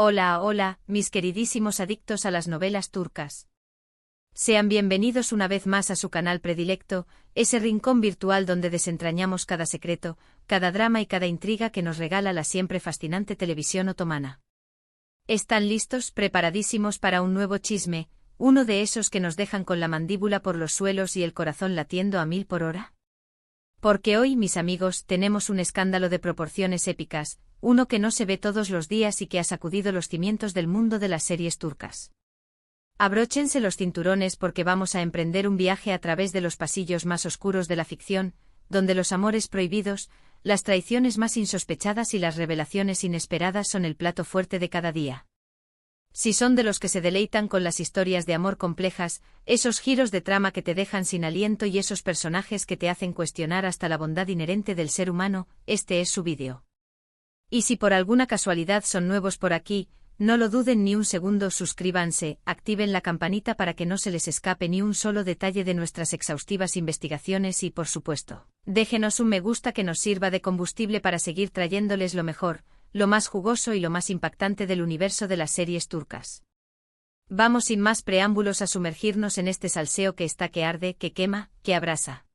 Hola, hola, mis queridísimos adictos a las novelas turcas. Sean bienvenidos una vez más a su canal predilecto, ese rincón virtual donde desentrañamos cada secreto, cada drama y cada intriga que nos regala la siempre fascinante televisión otomana. ¿Están listos, preparadísimos para un nuevo chisme, uno de esos que nos dejan con la mandíbula por los suelos y el corazón latiendo a 1000 por hora? Porque hoy, mis amigos, tenemos un escándalo de proporciones épicas, uno que no se ve todos los días y que ha sacudido los cimientos del mundo de las series turcas. Abróchense los cinturones porque vamos a emprender un viaje a través de los pasillos más oscuros de la ficción, donde los amores prohibidos, las traiciones más insospechadas y las revelaciones inesperadas son el plato fuerte de cada día. Si son de los que se deleitan con las historias de amor complejas, esos giros de trama que te dejan sin aliento y esos personajes que te hacen cuestionar hasta la bondad inherente del ser humano, este es su vídeo. Y si por alguna casualidad son nuevos por aquí, no lo duden ni un segundo, suscríbanse, activen la campanita para que no se les escape ni un solo detalle de nuestras exhaustivas investigaciones y, por supuesto, déjenos un me gusta que nos sirva de combustible para seguir trayéndoles lo mejor, lo más jugoso y lo más impactante del universo de las series turcas. Vamos sin más preámbulos a sumergirnos en este salseo que está que arde, que quema, que abrasa.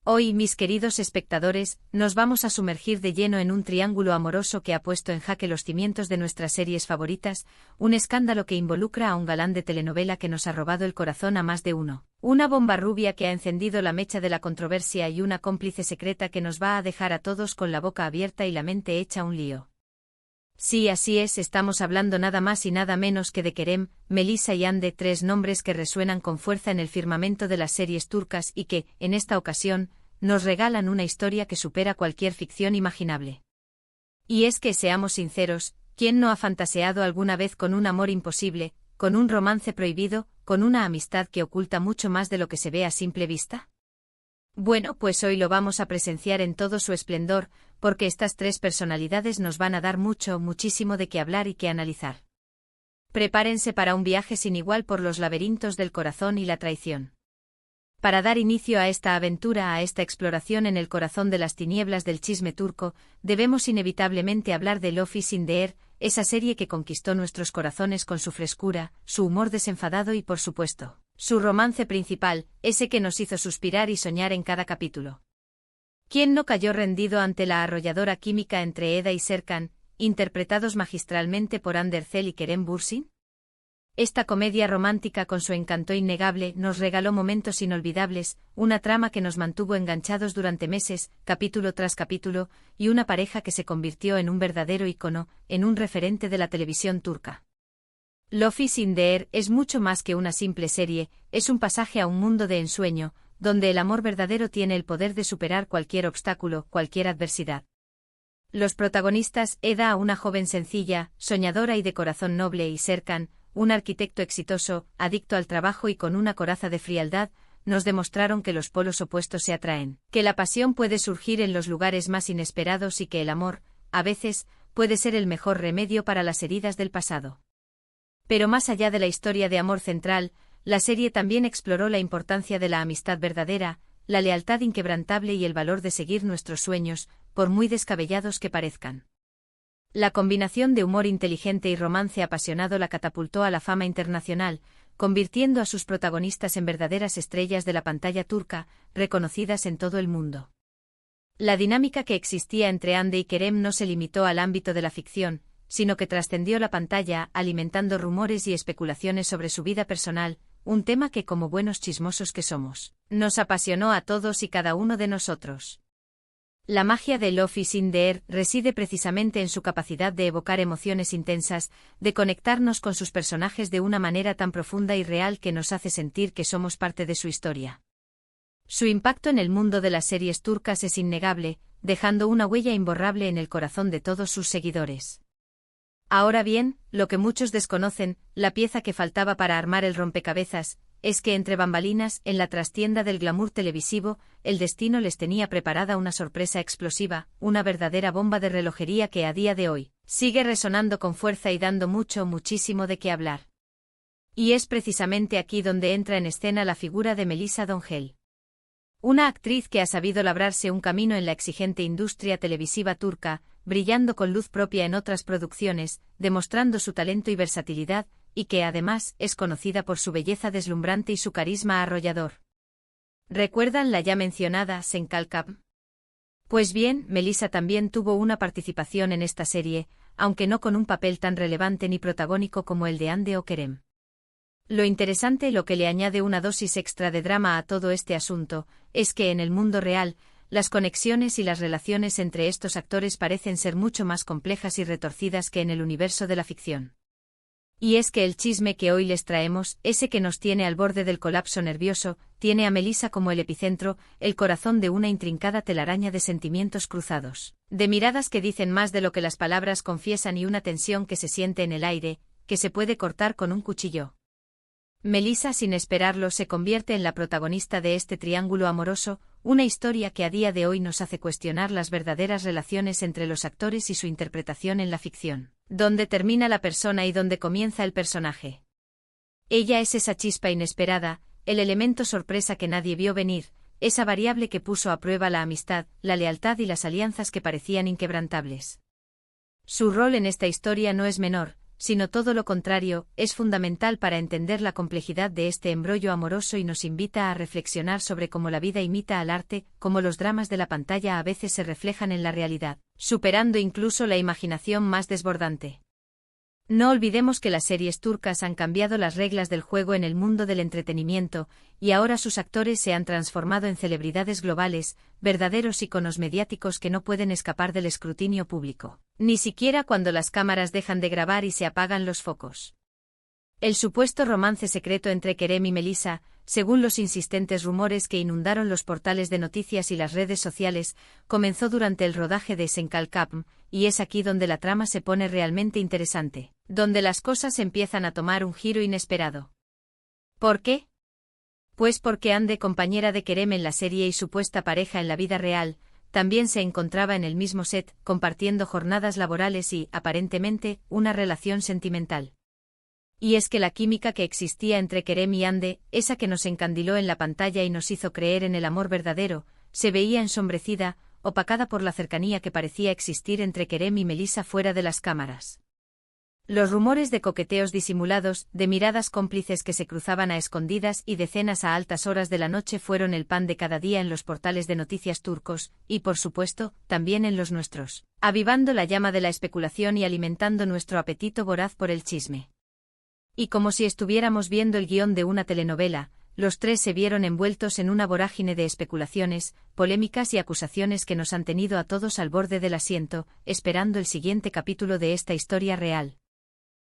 Hoy, mis queridos espectadores, nos vamos a sumergir de lleno en un triángulo amoroso que ha puesto en jaque los cimientos de nuestras series favoritas, un escándalo que involucra a un galán de telenovela que nos ha robado el corazón a más de uno, una bomba rubia que ha encendido la mecha de la controversia y una cómplice secreta que nos va a dejar a todos con la boca abierta y la mente hecha un lío. Sí, así es, estamos hablando nada más y nada menos que de Kerem, Melisa y Hande, tres nombres que resuenan con fuerza en el firmamento de las series turcas y que, en esta ocasión, nos regalan una historia que supera cualquier ficción imaginable. Y es que, seamos sinceros, ¿quién no ha fantaseado alguna vez con un amor imposible, con un romance prohibido, con una amistad que oculta mucho más de lo que se ve a simple vista? Bueno, pues hoy lo vamos a presenciar en todo su esplendor, porque estas tres personalidades nos van a dar muchísimo de qué hablar y qué analizar. Prepárense para un viaje sin igual por los laberintos del corazón y la traición. Para dar inicio a esta aventura, a esta exploración en el corazón de las tinieblas del chisme turco, debemos inevitablemente hablar de Lofis in the Air, esa serie que conquistó nuestros corazones con su frescura, su humor desenfadado y, por supuesto, su romance principal, ese que nos hizo suspirar y soñar en cada capítulo. ¿Quién no cayó rendido ante la arrolladora química entre Eda y Serkan, interpretados magistralmente por Hande Erçel y Kerem Bürsin? Esta comedia romántica con su encanto innegable nos regaló momentos inolvidables, una trama que nos mantuvo enganchados durante meses, capítulo tras capítulo, y una pareja que se convirtió en un verdadero ícono, en un referente de la televisión turca. Lofis in the Air es mucho más que una simple serie, es un pasaje a un mundo de ensueño, donde el amor verdadero tiene el poder de superar cualquier obstáculo, cualquier adversidad. Los protagonistas, Eda, una joven sencilla, soñadora y de corazón noble, y Serkan, un arquitecto exitoso, adicto al trabajo y con una coraza de frialdad, nos demostraron que los polos opuestos se atraen, que la pasión puede surgir en los lugares más inesperados y que el amor, a veces, puede ser el mejor remedio para las heridas del pasado. Pero más allá de la historia de amor central, la serie también exploró la importancia de la amistad verdadera, la lealtad inquebrantable y el valor de seguir nuestros sueños, por muy descabellados que parezcan. La combinación de humor inteligente y romance apasionado la catapultó a la fama internacional, convirtiendo a sus protagonistas en verdaderas estrellas de la pantalla turca, reconocidas en todo el mundo. La dinámica que existía entre Hande y Kerem no se limitó al ámbito de la ficción, sino que trascendió la pantalla, alimentando rumores y especulaciones sobre su vida personal, un tema que, como buenos chismosos que somos, nos apasionó a todos y cada uno de nosotros. La magia de Lofis in the Air reside precisamente en su capacidad de evocar emociones intensas, de conectarnos con sus personajes de una manera tan profunda y real que nos hace sentir que somos parte de su historia. Su impacto en el mundo de las series turcas es innegable, dejando una huella imborrable en el corazón de todos sus seguidores. Ahora bien, lo que muchos desconocen, la pieza que faltaba para armar el rompecabezas, es que entre bambalinas, en la trastienda del glamour televisivo, el destino les tenía preparada una sorpresa explosiva, una verdadera bomba de relojería que a día de hoy sigue resonando con fuerza y dando muchísimo de qué hablar. Y es precisamente aquí donde entra en escena la figura de Melisa Dongel. Una actriz que ha sabido labrarse un camino en la exigente industria televisiva turca, brillando con luz propia en otras producciones, demostrando su talento y versatilidad, y que además es conocida por su belleza deslumbrante y su carisma arrollador. ¿Recuerdan la ya mencionada Senkalkap? Pues bien, Melisa también tuvo una participación en esta serie, aunque no con un papel tan relevante ni protagónico como el de Hande o Kerem. Lo interesante, lo que le añade una dosis extra de drama a todo este asunto, es que en el mundo real, las conexiones y las relaciones entre estos actores parecen ser mucho más complejas y retorcidas que en el universo de la ficción. Y es que el chisme que hoy les traemos, ese que nos tiene al borde del colapso nervioso, tiene a Melisa como el epicentro, el corazón de una intrincada telaraña de sentimientos cruzados, de miradas que dicen más de lo que las palabras confiesan y una tensión que se siente en el aire, que se puede cortar con un cuchillo. Melisa, sin esperarlo, se convierte en la protagonista de este triángulo amoroso, una historia que a día de hoy nos hace cuestionar las verdaderas relaciones entre los actores y su interpretación en la ficción. ¿Dónde termina la persona y dónde comienza el personaje? Ella es esa chispa inesperada, el elemento sorpresa que nadie vio venir, esa variable que puso a prueba la amistad, la lealtad y las alianzas que parecían inquebrantables. Su rol en esta historia no es menor, sino todo lo contrario, es fundamental para entender la complejidad de este embrollo amoroso y nos invita a reflexionar sobre cómo la vida imita al arte, cómo los dramas de la pantalla a veces se reflejan en la realidad, superando incluso la imaginación más desbordante. No olvidemos que las series turcas han cambiado las reglas del juego en el mundo del entretenimiento, y ahora sus actores se han transformado en celebridades globales, verdaderos íconos mediáticos que no pueden escapar del escrutinio público, ni siquiera cuando las cámaras dejan de grabar y se apagan los focos. El supuesto romance secreto entre Kerem y Melisa, según los insistentes rumores que inundaron los portales de noticias y las redes sociales, comenzó durante el rodaje de Senkalkap, y es aquí donde la trama se pone realmente interesante, donde las cosas empiezan a tomar un giro inesperado. ¿Por qué? Pues porque Hande, compañera de Kerem en la serie y supuesta pareja en la vida real, también se encontraba en el mismo set, compartiendo jornadas laborales y, aparentemente, una relación sentimental. Y es que la química que existía entre Kerem y Hande, esa que nos encandiló en la pantalla y nos hizo creer en el amor verdadero, se veía ensombrecida, opacada por la cercanía que parecía existir entre Kerem y Melisa fuera de las cámaras. Los rumores de coqueteos disimulados, de miradas cómplices que se cruzaban a escondidas y de cenas a altas horas de la noche fueron el pan de cada día en los portales de noticias turcos, y por supuesto, también en los nuestros, avivando la llama de la especulación y alimentando nuestro apetito voraz por el chisme. Y como si estuviéramos viendo el guión de una telenovela, los tres se vieron envueltos en una vorágine de especulaciones, polémicas y acusaciones que nos han tenido a todos al borde del asiento, esperando el siguiente capítulo de esta historia real.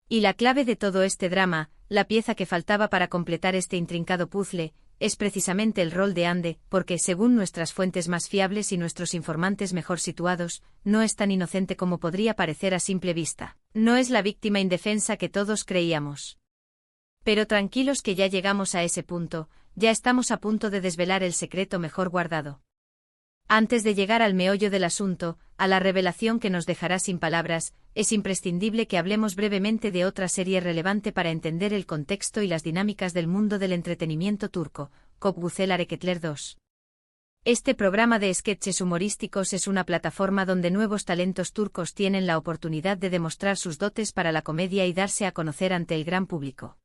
Y la clave de todo este drama, la pieza que faltaba para completar este intrincado puzzle, es precisamente el rol de Hande, porque según nuestras fuentes más fiables y nuestros informantes mejor situados, no es tan inocente como podría parecer a simple vista. No es la víctima indefensa que todos creíamos. Pero tranquilos que ya llegamos a ese punto, ya estamos a punto de desvelar el secreto mejor guardado. Antes de llegar al meollo del asunto, a la revelación que nos dejará sin palabras, es imprescindible que hablemos brevemente de otra serie relevante para entender el contexto y las dinámicas del mundo del entretenimiento turco, Kopguzel Hareketler 2. Este programa de sketches humorísticos es una plataforma donde nuevos talentos turcos tienen la oportunidad de demostrar sus dotes para la comedia y darse a conocer ante el gran público.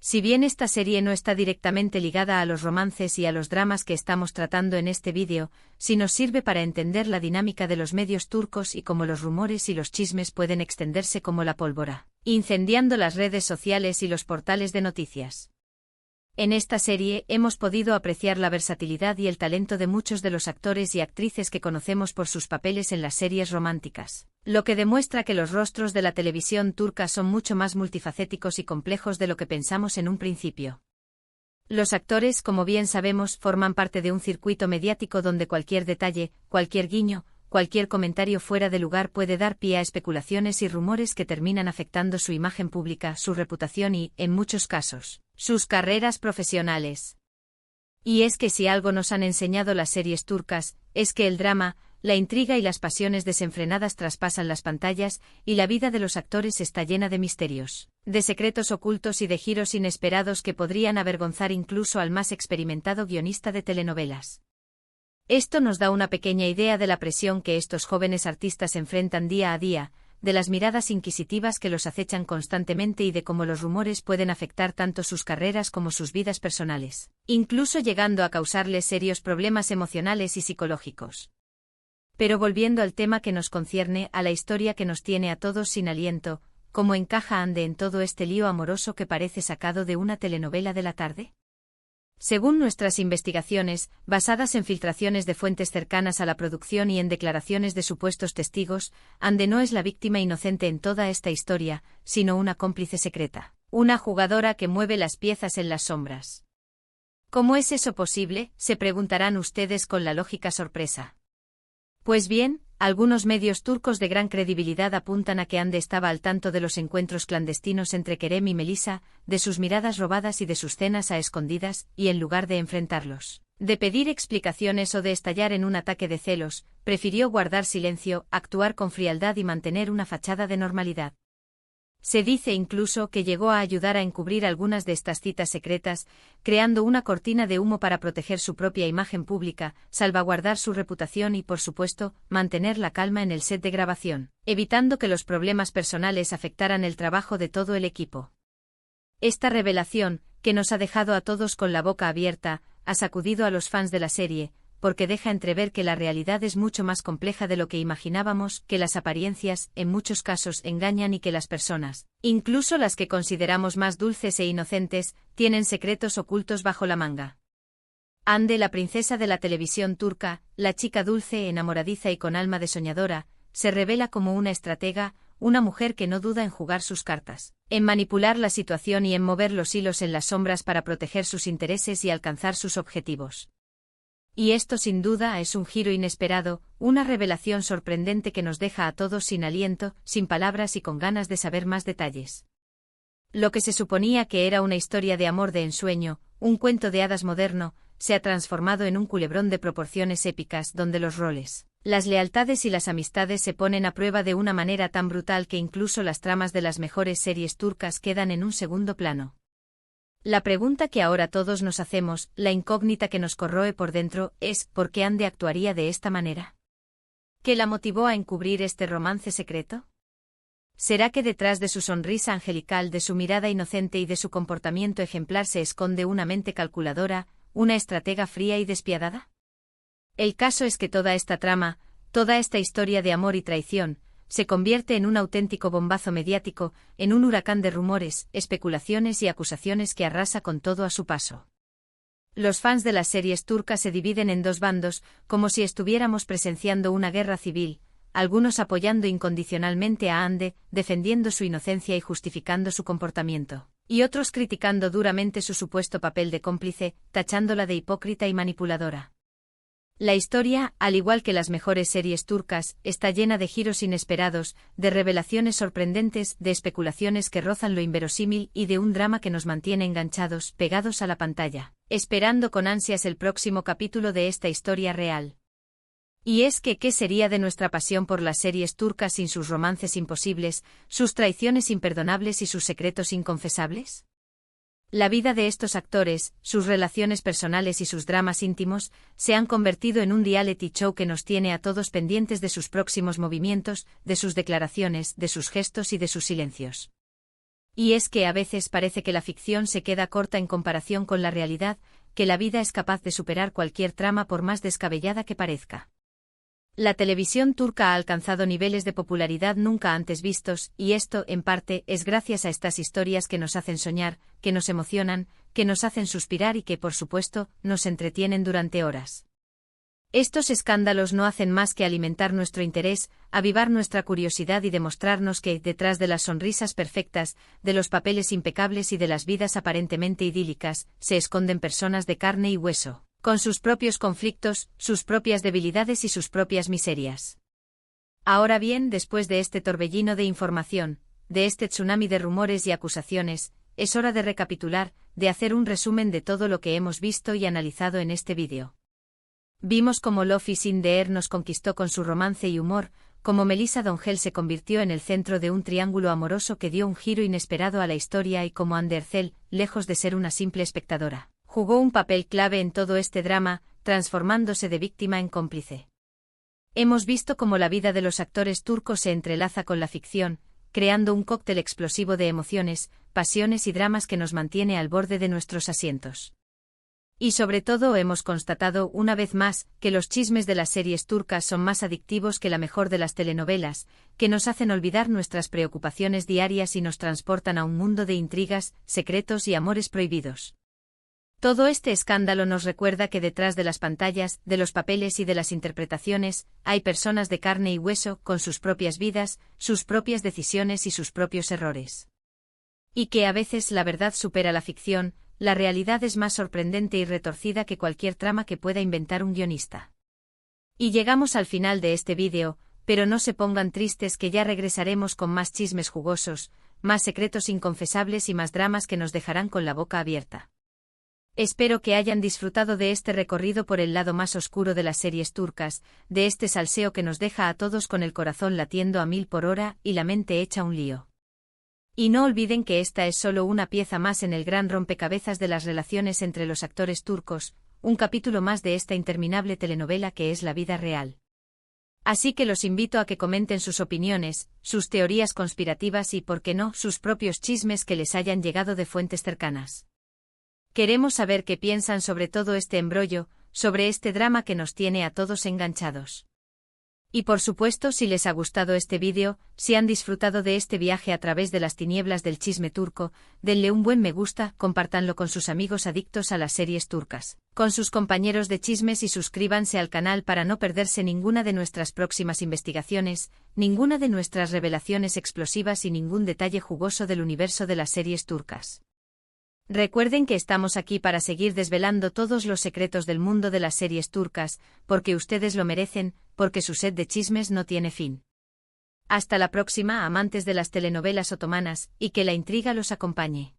Si bien esta serie no está directamente ligada a los romances y a los dramas que estamos tratando en este vídeo, sí nos sirve para entender la dinámica de los medios turcos y cómo los rumores y los chismes pueden extenderse como la pólvora, incendiando las redes sociales y los portales de noticias. En esta serie hemos podido apreciar la versatilidad y el talento de muchos de los actores y actrices que conocemos por sus papeles en las series románticas, lo que demuestra que los rostros de la televisión turca son mucho más multifacéticos y complejos de lo que pensamos en un principio. Los actores, como bien sabemos, forman parte de un circuito mediático donde cualquier detalle, cualquier guiño, cualquier comentario fuera de lugar puede dar pie a especulaciones y rumores que terminan afectando su imagen pública, su reputación y, en muchos casos, sus carreras profesionales. Y es que si algo nos han enseñado las series turcas, es que el drama, la intriga y las pasiones desenfrenadas traspasan las pantallas, y la vida de los actores está llena de misterios, de secretos ocultos y de giros inesperados que podrían avergonzar incluso al más experimentado guionista de telenovelas. Esto nos da una pequeña idea de la presión que estos jóvenes artistas enfrentan día a día, de las miradas inquisitivas que los acechan constantemente y de cómo los rumores pueden afectar tanto sus carreras como sus vidas personales, incluso llegando a causarles serios problemas emocionales y psicológicos. Pero volviendo al tema que nos concierne, a la historia que nos tiene a todos sin aliento, ¿cómo encaja Ande en todo este lío amoroso que parece sacado de una telenovela de la tarde? Según nuestras investigaciones, basadas en filtraciones de fuentes cercanas a la producción y en declaraciones de supuestos testigos, Ande no es la víctima inocente en toda esta historia, sino una cómplice secreta, una jugadora que mueve las piezas en las sombras. ¿Cómo es eso posible?, se preguntarán ustedes con la lógica sorpresa. Pues bien, algunos medios turcos de gran credibilidad apuntan a que Ande estaba al tanto de los encuentros clandestinos entre Kerem y Melisa, de sus miradas robadas y de sus cenas a escondidas, y en lugar de enfrentarlos, de pedir explicaciones o de estallar en un ataque de celos, prefirió guardar silencio, actuar con frialdad y mantener una fachada de normalidad. Se dice incluso que llegó a ayudar a encubrir algunas de estas citas secretas, creando una cortina de humo para proteger su propia imagen pública, salvaguardar su reputación y, por supuesto, mantener la calma en el set de grabación, evitando que los problemas personales afectaran el trabajo de todo el equipo. Esta revelación, que nos ha dejado a todos con la boca abierta, ha sacudido a los fans de la serie, porque deja entrever que la realidad es mucho más compleja de lo que imaginábamos, que las apariencias, en muchos casos, engañan y que las personas, incluso las que consideramos más dulces e inocentes, tienen secretos ocultos bajo la manga. Ande, la princesa de la televisión turca, la chica dulce, enamoradiza y con alma de soñadora, se revela como una estratega, una mujer que no duda en jugar sus cartas, en manipular la situación y en mover los hilos en las sombras para proteger sus intereses y alcanzar sus objetivos. Y esto sin duda es un giro inesperado, una revelación sorprendente que nos deja a todos sin aliento, sin palabras y con ganas de saber más detalles. Lo que se suponía que era una historia de amor de ensueño, un cuento de hadas moderno, se ha transformado en un culebrón de proporciones épicas donde los roles, las lealtades y las amistades se ponen a prueba de una manera tan brutal que incluso las tramas de las mejores series turcas quedan en un segundo plano. La pregunta que ahora todos nos hacemos, la incógnita que nos corroe por dentro, es ¿por qué Ande actuaría de esta manera? ¿Qué la motivó a encubrir este romance secreto? ¿Será que detrás de su sonrisa angelical, de su mirada inocente y de su comportamiento ejemplar se esconde una mente calculadora, una estratega fría y despiadada? El caso es que toda esta trama, toda esta historia de amor y traición, se convierte en un auténtico bombazo mediático, en un huracán de rumores, especulaciones y acusaciones que arrasa con todo a su paso. Los fans de las series turcas se dividen en dos bandos, como si estuviéramos presenciando una guerra civil, algunos apoyando incondicionalmente a Ande, defendiendo su inocencia y justificando su comportamiento, y otros criticando duramente su supuesto papel de cómplice, tachándola de hipócrita y manipuladora. La historia, al igual que las mejores series turcas, está llena de giros inesperados, de revelaciones sorprendentes, de especulaciones que rozan lo inverosímil y de un drama que nos mantiene enganchados, pegados a la pantalla, esperando con ansias el próximo capítulo de esta historia real. Y es que, ¿qué sería de nuestra pasión por las series turcas sin sus romances imposibles, sus traiciones imperdonables y sus secretos inconfesables? La vida de estos actores, sus relaciones personales y sus dramas íntimos, se han convertido en un reality show que nos tiene a todos pendientes de sus próximos movimientos, de sus declaraciones, de sus gestos y de sus silencios. Y es que a veces parece que la ficción se queda corta en comparación con la realidad, que la vida es capaz de superar cualquier trama por más descabellada que parezca. La televisión turca ha alcanzado niveles de popularidad nunca antes vistos, y esto, en parte, es gracias a estas historias que nos hacen soñar, que nos emocionan, que nos hacen suspirar y que, por supuesto, nos entretienen durante horas. Estos escándalos no hacen más que alimentar nuestro interés, avivar nuestra curiosidad y demostrarnos que, detrás de las sonrisas perfectas, de los papeles impecables y de las vidas aparentemente idílicas, se esconden personas de carne y hueso, con sus propios conflictos, sus propias debilidades y sus propias miserias. Ahora bien, después de este torbellino de información, de este tsunami de rumores y acusaciones, es hora de recapitular, de hacer un resumen de todo lo que hemos visto y analizado en este vídeo. Vimos cómo Love is in the Air nos conquistó con su romance y humor, cómo Melisa Dongel se convirtió en el centro de un triángulo amoroso que dio un giro inesperado a la historia y cómo Ander Ercel, lejos de ser una simple espectadora, jugó un papel clave en todo este drama, transformándose de víctima en cómplice. Hemos visto cómo la vida de los actores turcos se entrelaza con la ficción, creando un cóctel explosivo de emociones, pasiones y dramas que nos mantiene al borde de nuestros asientos. Y sobre todo hemos constatado una vez más que los chismes de las series turcas son más adictivos que la mejor de las telenovelas, que nos hacen olvidar nuestras preocupaciones diarias y nos transportan a un mundo de intrigas, secretos y amores prohibidos. Todo este escándalo nos recuerda que detrás de las pantallas, de los papeles y de las interpretaciones, hay personas de carne y hueso, con sus propias vidas, sus propias decisiones y sus propios errores. Y que a veces la verdad supera la ficción, la realidad es más sorprendente y retorcida que cualquier trama que pueda inventar un guionista. Y llegamos al final de este vídeo, pero no se pongan tristes que ya regresaremos con más chismes jugosos, más secretos inconfesables y más dramas que nos dejarán con la boca abierta. Espero que hayan disfrutado de este recorrido por el lado más oscuro de las series turcas, de este salseo que nos deja a todos con el corazón latiendo a 1000 por hora y la mente hecha un lío. Y no olviden que esta es solo una pieza más en el gran rompecabezas de las relaciones entre los actores turcos, un capítulo más de esta interminable telenovela que es la vida real. Así que los invito a que comenten sus opiniones, sus teorías conspirativas y, por qué no, sus propios chismes que les hayan llegado de fuentes cercanas. Queremos saber qué piensan sobre todo este embrollo, sobre este drama que nos tiene a todos enganchados. Y por supuesto, si les ha gustado este vídeo, si han disfrutado de este viaje a través de las tinieblas del chisme turco, denle un buen me gusta, compártanlo con sus amigos adictos a las series turcas, con sus compañeros de chismes y suscríbanse al canal para no perderse ninguna de nuestras próximas investigaciones, ninguna de nuestras revelaciones explosivas y ningún detalle jugoso del universo de las series turcas. Recuerden que estamos aquí para seguir desvelando todos los secretos del mundo de las series turcas, porque ustedes lo merecen, porque su sed de chismes no tiene fin. Hasta la próxima, amantes de las telenovelas otomanas, y que la intriga los acompañe.